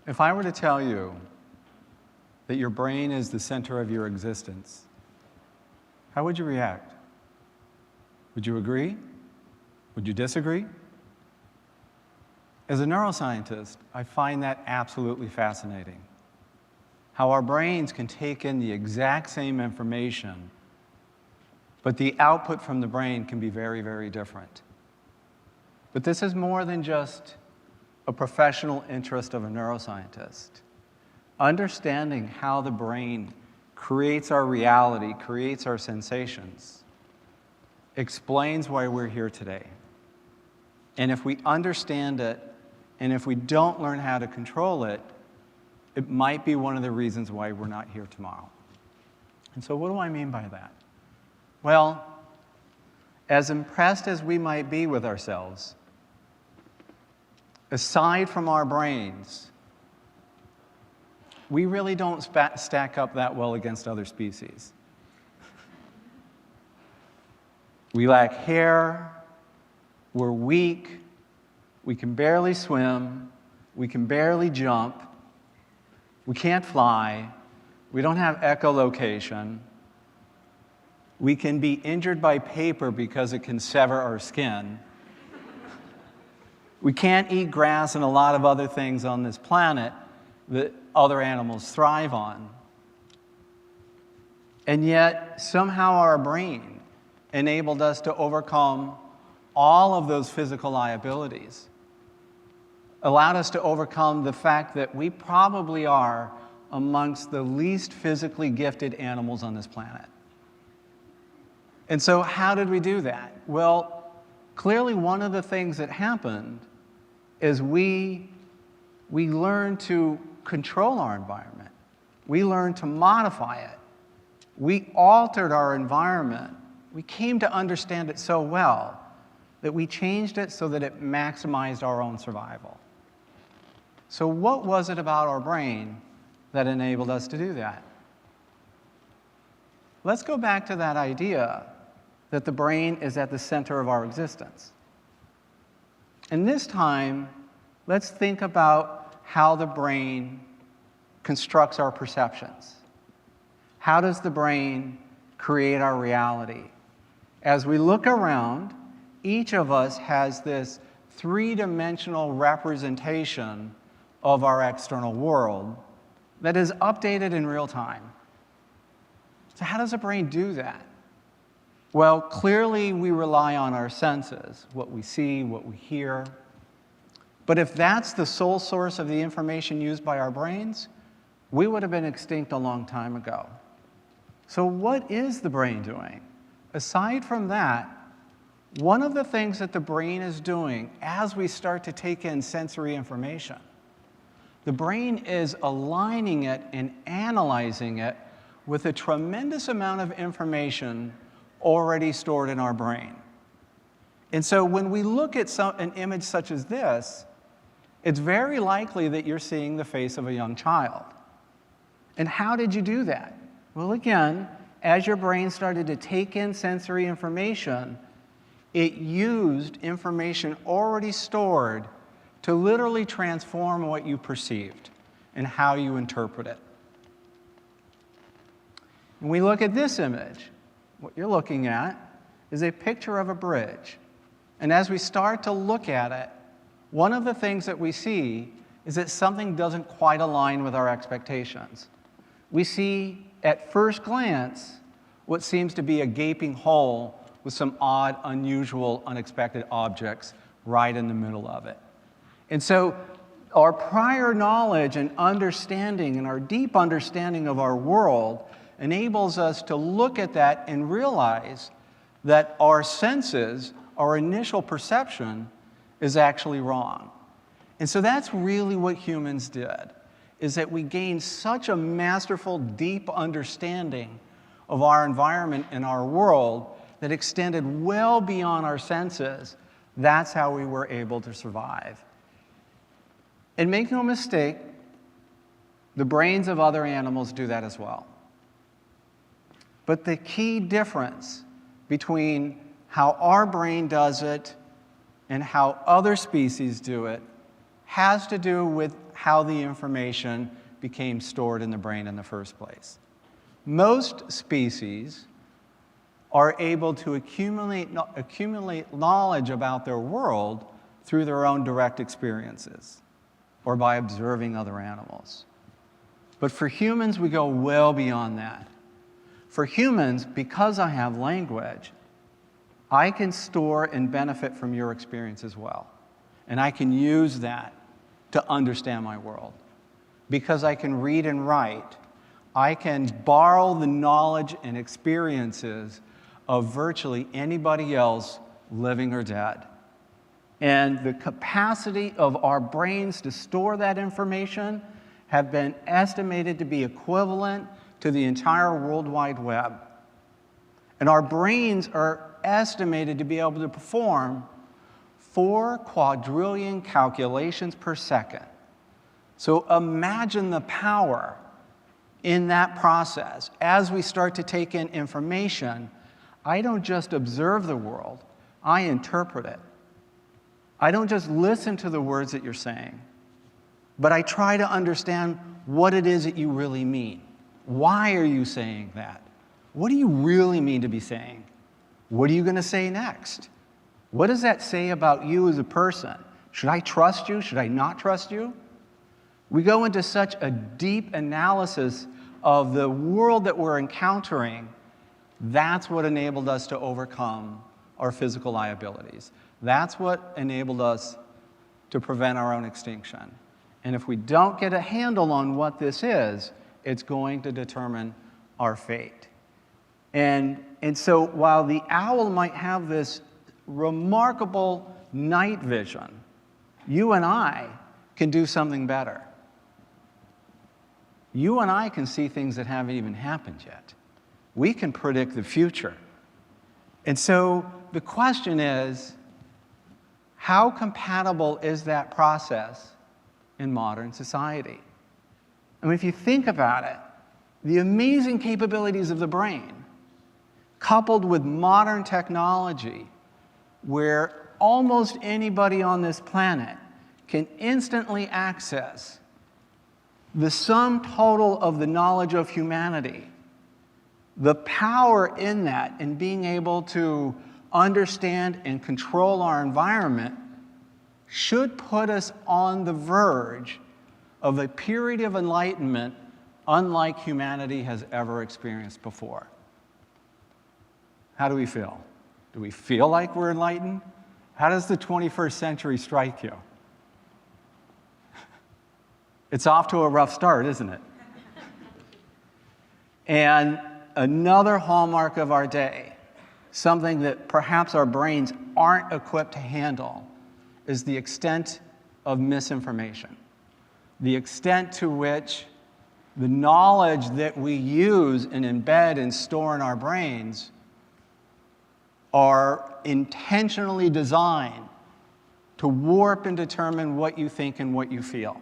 If I were to tell you that your brain is the center of your existence, how would you react? Would you agree? Would you disagree? As a neuroscientist, I find that absolutely fascinating. How our brains can take in the exact same information, but the output from the brain can be very, very different. But this is more than just a professional interest of a neuroscientist. Understanding how the brain creates our reality, creates our sensations, explains why we're here today. And if we understand it, and if we don't learn how to control it, it might be one of the reasons why we're not here tomorrow. And so what do I mean by that? Well, as impressed as we might be with ourselves, aside from our brains, we really don't stack up that well against other species. We lack hair, we're weak, we can barely swim, we can barely jump, we can't fly, we don't have echolocation, we can be injured by paper because it can sever our skin. We can't eat grass and a lot of other things on this planet that other animals thrive on. And yet, somehow our brain enabled us to overcome all of those physical liabilities, allowed us to overcome the fact that we probably are amongst the least physically gifted animals on this planet. And so how did we do that? Well, clearly one of the things that happened is we learned to control our environment. We learned to modify it. We altered our environment. We came to understand it so well that we changed it so that it maximized our own survival. So what was it about our brain that enabled us to do that? Let's go back to that idea that the brain is at the center of our existence. And this time, let's think about how the brain constructs our perceptions. How does the brain create our reality? As we look around, each of us has this three-dimensional representation of our external world that is updated in real time. So how does the brain do that? Well, clearly we rely on our senses, what we see, what we hear. But if that's the sole source of the information used by our brains, we would have been extinct a long time ago. So what is the brain doing? Aside from that, one of the things that the brain is doing as we start to take in sensory information, the brain is aligning it and analyzing it with a tremendous amount of information already stored in our brain. And so when we look at an image such as this, it's very likely that you're seeing the face of a young child. And how did you do that? Well, again, as your brain started to take in sensory information, it used information already stored to literally transform what you perceived and how you interpret it. When we look at this image, what you're looking at is a picture of a bridge. And as we start to look at it, one of the things that we see is that something doesn't quite align with our expectations. We see, at first glance, what seems to be a gaping hole with some odd, unusual, unexpected objects right in the middle of it. And so our prior knowledge and understanding and our deep understanding of our world enables us to look at that and realize that our senses, our initial perception, is actually wrong. And so that's really what humans did, is that we gained such a masterful, deep understanding of our environment and our world that extended well beyond our senses. That's how we were able to survive. And make no mistake, the brains of other animals do that as well. But the key difference between how our brain does it and how other species do it has to do with how the information became stored in the brain in the first place. Most species are able to accumulate knowledge about their world through their own direct experiences or by observing other animals. But for humans, we go well beyond that. For humans, because I have language, I can store and benefit from your experience as well. And I can use that to understand my world. Because I can read and write, I can borrow the knowledge and experiences of virtually anybody else, living or dead. And the capacity of our brains to store that information have been estimated to be equivalent to the entire World Wide Web. And our brains are estimated to be able to perform 4 quadrillion calculations per second. So imagine the power in that process. As we start to take in information, I don't just observe the world, I interpret it. I don't just listen to the words that you're saying, but I try to understand what it is that you really mean. Why are you saying that? What do you really mean to be saying? What are you going to say next? What does that say about you as a person? Should I trust you? Should I not trust you? We go into such a deep analysis of the world that we're encountering. That's what enabled us to overcome our physical liabilities. That's what enabled us to prevent our own extinction. And if we don't get a handle on what this is, it's going to determine our fate. And so while the owl might have this remarkable night vision, you and I can do something better. You and I can see things that haven't even happened yet. We can predict the future. And so the question is, how compatible is that process in modern society? I mean, if you think about it, the amazing capabilities of the brain, coupled with modern technology, where almost anybody on this planet can instantly access the sum total of the knowledge of humanity, the power in that, in being able to understand and control our environment, should put us on the verge of a period of enlightenment unlike humanity has ever experienced before. How do we feel? Do we feel like we're enlightened? How does the 21st century strike you? It's off to a rough start, isn't it? And another hallmark of our day, something that perhaps our brains aren't equipped to handle, is the extent of misinformation. The extent to which the knowledge that we use and embed and store in our brains are intentionally designed to warp and determine what you think and what you feel.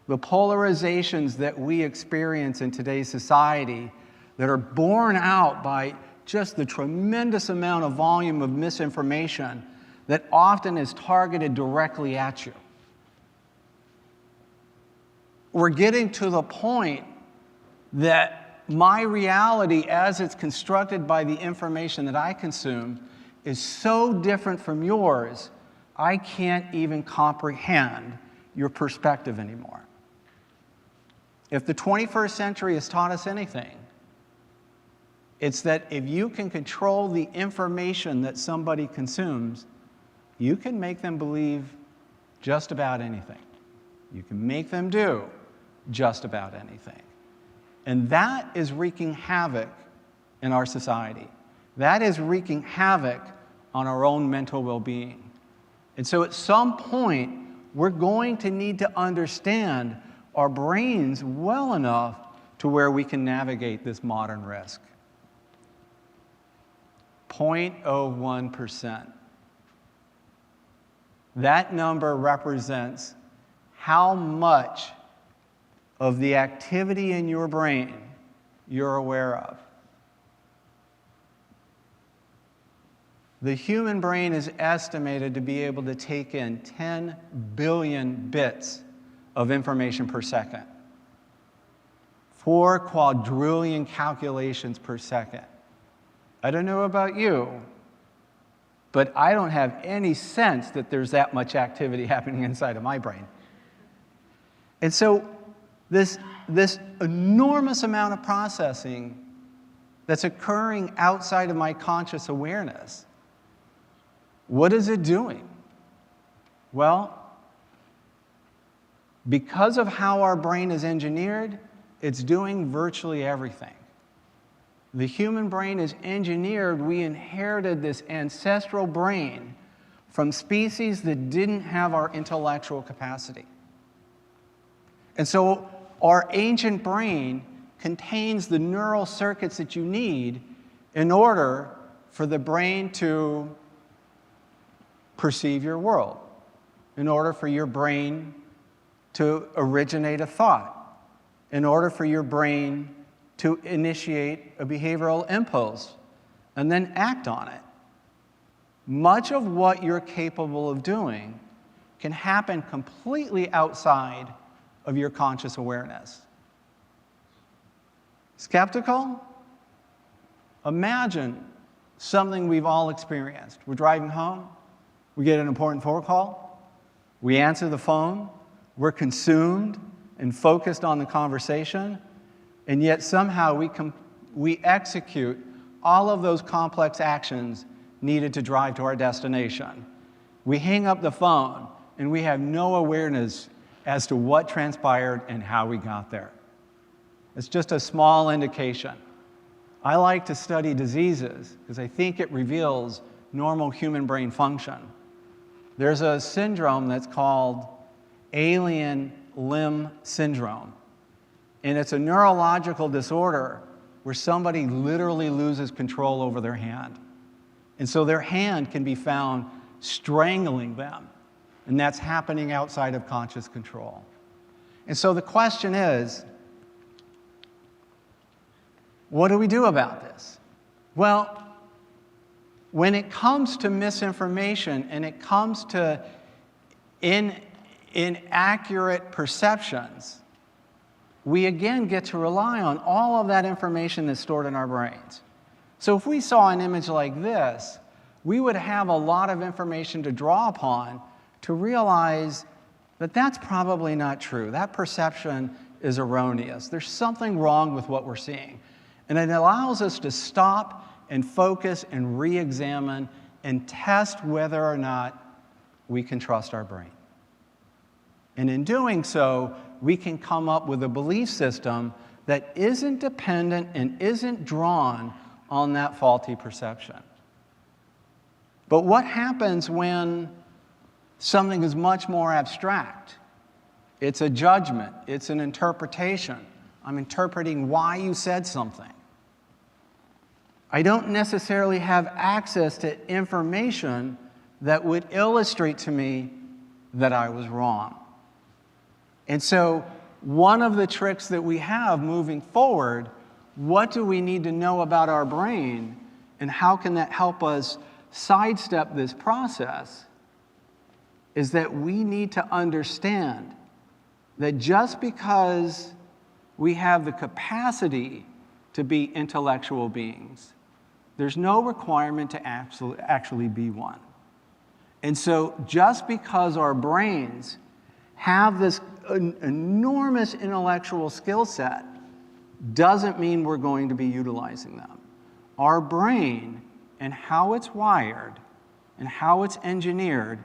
The polarizations that we experience in today's society that are borne out by just the tremendous amount of volume of misinformation that often is targeted directly at you. We're getting to the point that my reality, as it's constructed by the information that I consume, is so different from yours, I can't even comprehend your perspective anymore. If the 21st century has taught us anything, it's that if you can control the information that somebody consumes, you can make them believe just about anything. You can make them do just about anything. And that is wreaking havoc in our society. That is wreaking havoc on our own mental well-being. And so at some point, we're going to need to understand our brains well enough to where we can navigate this modern risk. 0.01%. That number represents how much of the activity in your brain you're aware of. The human brain is estimated to be able to take in 10 billion bits of information per second. 4 quadrillion calculations per second. I don't know about you, but I don't have any sense that there's that much activity happening inside of my brain. And so this enormous amount of processing that's occurring outside of my conscious awareness, what is it doing? Well, because of how our brain is engineered, it's doing virtually everything. The human brain is engineered. We inherited this ancestral brain from species that didn't have our intellectual capacity. And so our ancient brain contains the neural circuits that you need in order for the brain to perceive your world, in order for your brain to originate a thought, in order for your brain to initiate a behavioral impulse and then act on it. Much of what you're capable of doing can happen completely outside of your conscious awareness. Skeptical? Imagine something we've all experienced. We're driving home, we get an important phone call, we answer the phone, we're consumed and focused on the conversation, and yet somehow we execute all of those complex actions needed to drive to our destination. We hang up the phone, and we have no awareness as to what transpired and how we got there. It's just a small indication. I like to study diseases because I think it reveals normal human brain function. There's a syndrome that's called alien limb syndrome. And it's a neurological disorder where somebody literally loses control over their hand. And so their hand can be found strangling them. And that's happening outside of conscious control. And so the question is, what do we do about this? Well, when it comes to misinformation and it comes to inaccurate perceptions, we again get to rely on all of that information that's stored in our brains. So if we saw an image like this, we would have a lot of information to draw upon to realize that that's probably not true. That perception is erroneous. There's something wrong with what we're seeing. And it allows us to stop and focus and re-examine and test whether or not we can trust our brain. And in doing so, we can come up with a belief system that isn't dependent and isn't drawn on that faulty perception. But what happens when something is much more abstract? It's a judgment. It's an interpretation. I'm interpreting why you said something. I don't necessarily have access to information that would illustrate to me that I was wrong. And so one of the tricks that we have moving forward, what do we need to know about our brain, and how can that help us sidestep this process, is that we need to understand that just because we have the capacity to be intellectual beings, there's no requirement to actually be one. And so just because our brains have this enormous intellectual skill set doesn't mean we're going to be utilizing them. Our brain and how it's wired and how it's engineered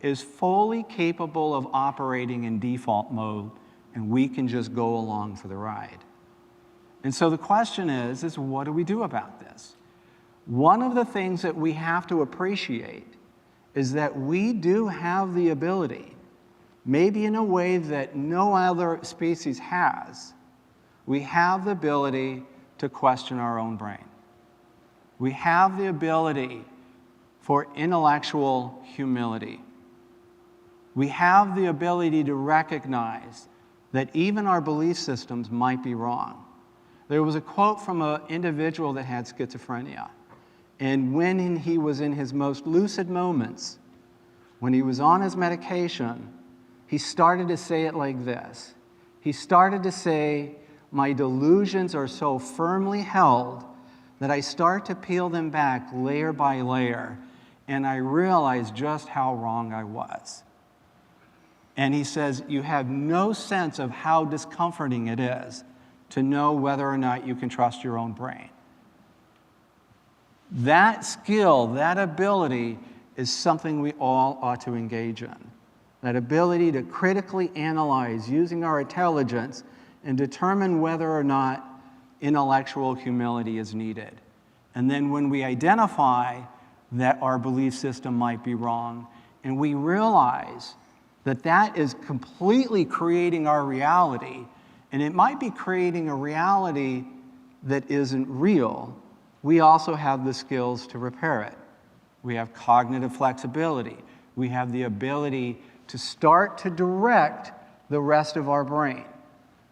is fully capable of operating in default mode, and we can just go along for the ride. And so the question is what do we do about this? One of the things that we have to appreciate is that we do have the ability, maybe in a way that no other species has, we have the ability to question our own brain. We have the ability for intellectual humility. We have the ability to recognize that even our belief systems might be wrong. There was a quote from an individual that had schizophrenia, And when he was in his most lucid moments, when he was on his medication, he started to say it like this. He started to say, my delusions are so firmly held that I start to peel them back layer by layer, and I realize just how wrong I was. And he says, you have no sense of how discomforting it is to know whether or not you can trust your own brain. That skill, that ability, is something we all ought to engage in. That ability to critically analyze using our intelligence and determine whether or not intellectual humility is needed. And then when we identify that our belief system might be wrong, and we realize that that is completely creating our reality, and it might be creating a reality that isn't real, we also have the skills to repair it. We have cognitive flexibility. We have the ability to start to direct the rest of our brain.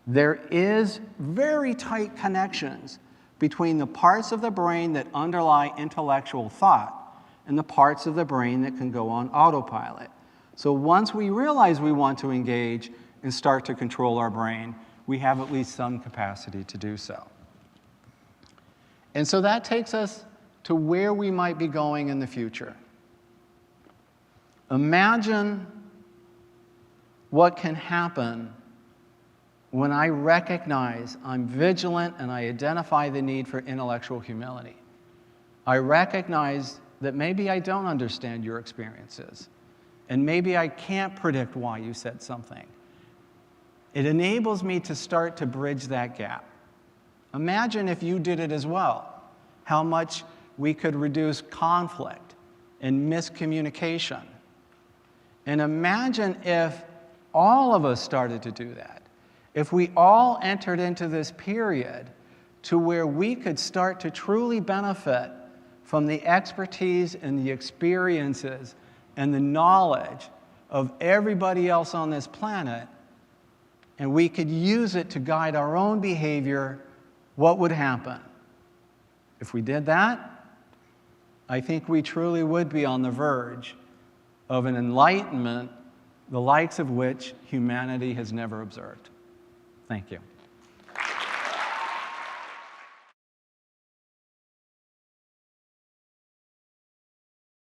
There is very tight connections between the parts of the brain that underlie intellectual thought and the parts of the brain that can go on autopilot. So once we realize we want to engage and start to control our brain, we have at least some capacity to do so. And so that takes us to where we might be going in the future. Imagine what can happen when I recognize I'm vigilant and I identify the need for intellectual humility. I recognize that maybe I don't understand your experiences, and maybe I can't predict why you said something. It enables me to start to bridge that gap. Imagine if you did it as well, how much we could reduce conflict and miscommunication. And imagine if all of us started to do that. If we all entered into this period to where we could start to truly benefit from the expertise and the experiences and the knowledge of everybody else on this planet, and we could use it to guide our own behavior, what would happen? If we did that, I think we truly would be on the verge of an enlightenment, the likes of which humanity has never observed. Thank you.